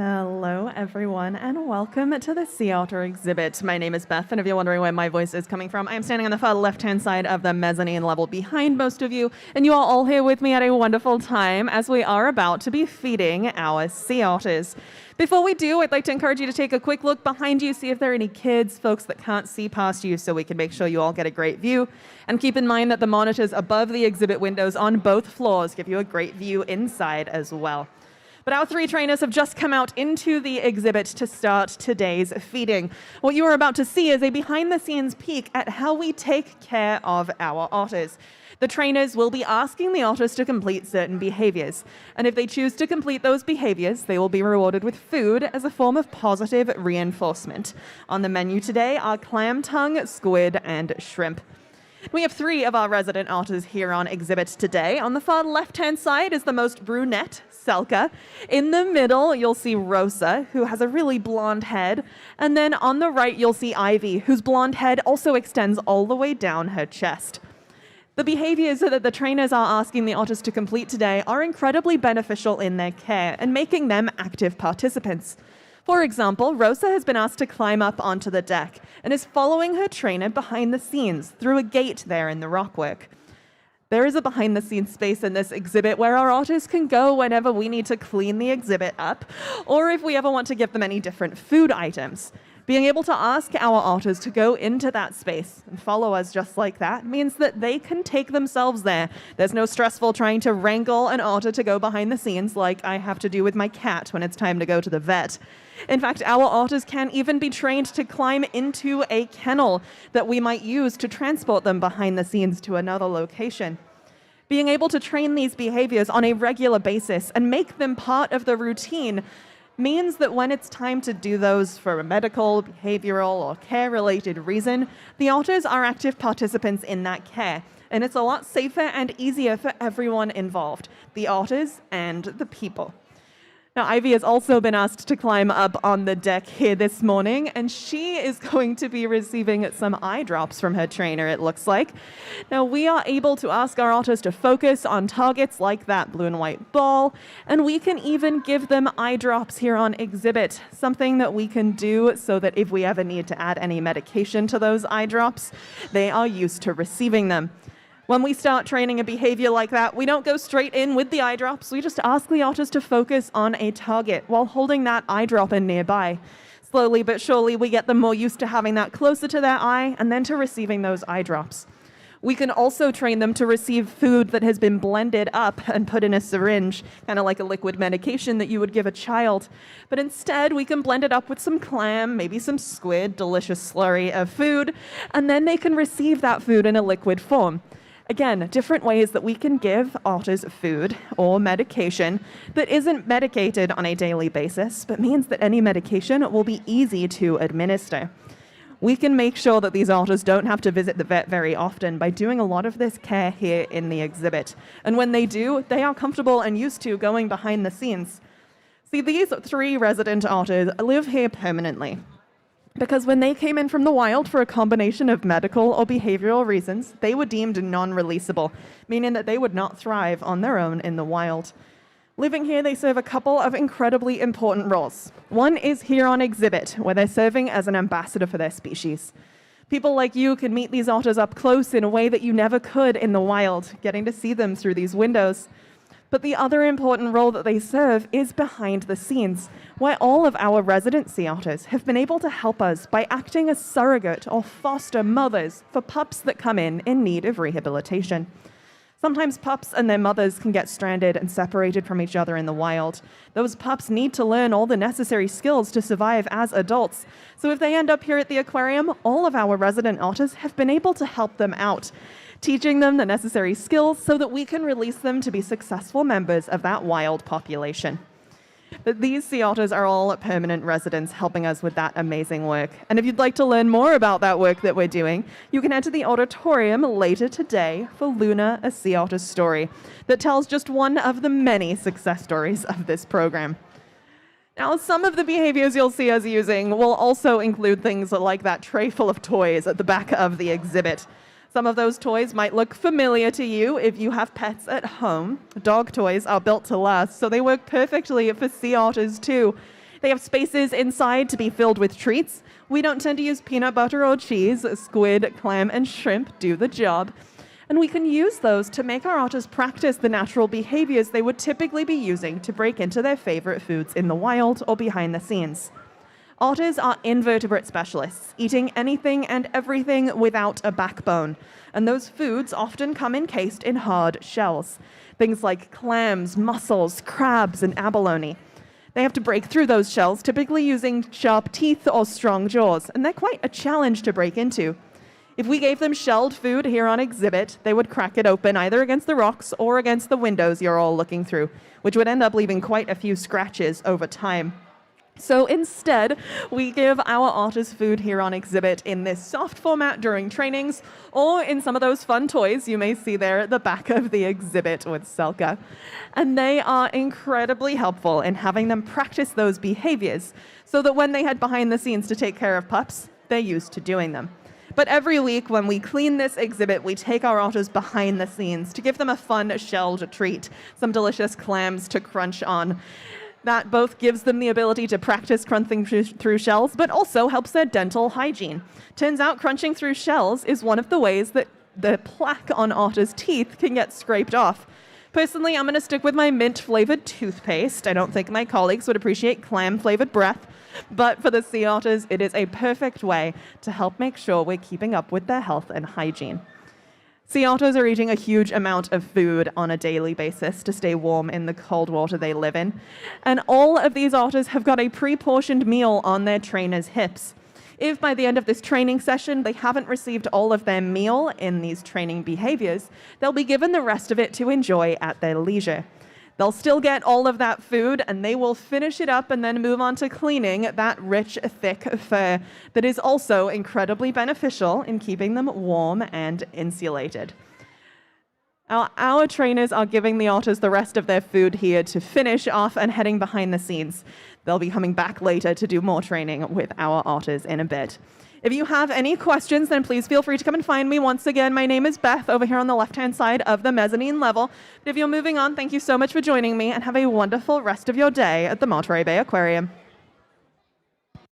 Hello, everyone, and welcome to the Sea Otter exhibit. My name is Beth, and if you're wondering where my voice is coming from, I am standing on the far left-hand side of the mezzanine level behind most of you, and you are all here with me at a wonderful time as we are about to be feeding our sea otters. Before we do, I'd like to encourage you to take a quick look behind you, see if there are any kids, folks that can't see past you, so we can make sure you all get a great view. And keep in mind that the monitors above the exhibit windows on both floors give you a great view inside as well. But our three trainers have just come out into the exhibit to start today's feeding. What you are about to see is a behind-the-scenes peek at how we take care of our otters. The trainers will be asking the otters to complete certain behaviors, and if they choose to complete those behaviors, they will be rewarded with food as a form of positive reinforcement. On the menu today are clam tongue, squid, and shrimp. We have three of our resident otters here on exhibit today. On the far left-hand side is the most brunette, Selka. In the middle, you'll see Rosa, who has a really blonde head. And then on the right, you'll see Ivy, whose blonde head also extends all the way down her chest. The behaviors that the trainers are asking the otters to complete today are incredibly beneficial in their care and making them active participants. For example, Rosa has been asked to climb up onto the deck and is following her trainer behind the scenes through a gate there in the rockwork. There is a behind-the-scenes space in this exhibit where our otters can go whenever we need to clean the exhibit up, or if we ever want to give them any different food items. Being able to ask our otters to go into that space and follow us just like that means that they can take themselves there. There's no stressful trying to wrangle an otter to go behind the scenes like I have to do with my cat when it's time to go to the vet. In fact, our otters can even be trained to climb into a kennel that we might use to transport them behind the scenes to another location. Being able to train these behaviors on a regular basis and make them part of the routine means that when it's time to do those for a medical, behavioral, or care-related reason, the otters are active participants in that care, and it's a lot safer and easier for everyone involved, the otters and the people. Now, Ivy has also been asked to climb up on the deck here this morning, and she is going to be receiving some eye drops from her trainer, it looks like. Now, we are able to ask our otters to focus on targets like that blue and white ball, and we can even give them eye drops here on exhibit, something that we can do so that if we ever need to add any medication to those eye drops, they are used to receiving them. When we start training a behavior like that, we don't go straight in with the eye drops. We just ask the otters to focus on a target while holding that eye drop in nearby. Slowly but surely, we get them more used to having that closer to their eye and then to receiving those eye drops. We can also train them to receive food that has been blended up and put in a syringe, kind of like a liquid medication that you would give a child. But instead, we can blend it up with some clam, maybe some squid, delicious slurry of food, and then they can receive that food in a liquid form. Again, different ways that we can give otters food or medication that isn't medicated on a daily basis, but means that any medication will be easy to administer. We can make sure that these otters don't have to visit the vet very often by doing a lot of this care here in the exhibit. And when they do, they are comfortable and used to going behind the scenes. See, these three resident otters live here permanently, because when they came in from the wild for a combination of medical or behavioral reasons, they were deemed non-releasable, meaning that they would not thrive on their own in the wild. Living here, they serve a couple of incredibly important roles. One is here on exhibit, where they're serving as an ambassador for their species. People like you can meet these otters up close in a way that you never could in the wild, getting to see them through these windows. But the other important role that they serve is behind the scenes, where all of our resident sea otters have been able to help us by acting as surrogate or foster mothers for pups that come in need of rehabilitation. Sometimes pups and their mothers can get stranded and separated from each other in the wild. Those pups need to learn all the necessary skills to survive as adults. So if they end up here at the aquarium, all of our resident otters have been able to help them out, teaching them the necessary skills so that we can release them to be successful members of that wild population. But these sea otters are all permanent residents helping us with that amazing work. And if you'd like to learn more about that work that we're doing, you can head to the auditorium later today for Luna, a sea otter's story that tells just one of the many success stories of this program. Now, some of the behaviors you'll see us using will also include things like that tray full of toys at the back of the exhibit. Some of those toys might look familiar to you if you have pets at home. Dog toys are built to last, so they work perfectly for sea otters too. They have spaces inside to be filled with treats. We don't tend to use peanut butter or cheese. Squid, clam, and shrimp do the job. And we can use those to make our otters practice the natural behaviors they would typically be using to break into their favorite foods in the wild or behind the scenes. Otters are invertebrate specialists, eating anything and everything without a backbone. And those foods often come encased in hard shells. Things like clams, mussels, crabs, and abalone. They have to break through those shells, typically using sharp teeth or strong jaws, and they're quite a challenge to break into. If we gave them shelled food here on exhibit, they would crack it open either against the rocks or against the windows you're all looking through, which would end up leaving quite a few scratches over time. So instead, we give our otters food here on exhibit in this soft format during trainings, or in some of those fun toys you may see there at the back of the exhibit with Selka. And they are incredibly helpful in having them practice those behaviors, so that when they head behind the scenes to take care of pups, they're used to doing them. But every week when we clean this exhibit, we take our otters behind the scenes to give them a fun shelled treat, some delicious clams to crunch on. That both gives them the ability to practice crunching through shells, but also helps their dental hygiene. Turns out crunching through shells is one of the ways that the plaque on otters' teeth can get scraped off. Personally, I'm going to stick with my mint-flavored toothpaste. I don't think my colleagues would appreciate clam-flavored breath, but for the sea otters, it is a perfect way to help make sure we're keeping up with their health and hygiene. Sea otters are eating a huge amount of food on a daily basis to stay warm in the cold water they live in. And all of these otters have got a pre-portioned meal on their trainer's hips. If by the end of this training session they haven't received all of their meal in these training behaviors, they'll be given the rest of it to enjoy at their leisure. They'll still get all of that food, and they will finish it up and then move on to cleaning that rich, thick fur that is also incredibly beneficial in keeping them warm and insulated. Our trainers are giving the otters the rest of their food here to finish off and heading behind the scenes. They'll be coming back later to do more training with our otters in a bit. If you have any questions, then please feel free to come and find me. Once again, my name is Beth over here on the left-hand side of the mezzanine level. But if you're moving on, thank you so much for joining me, and have a wonderful rest of your day at the Monterey Bay Aquarium.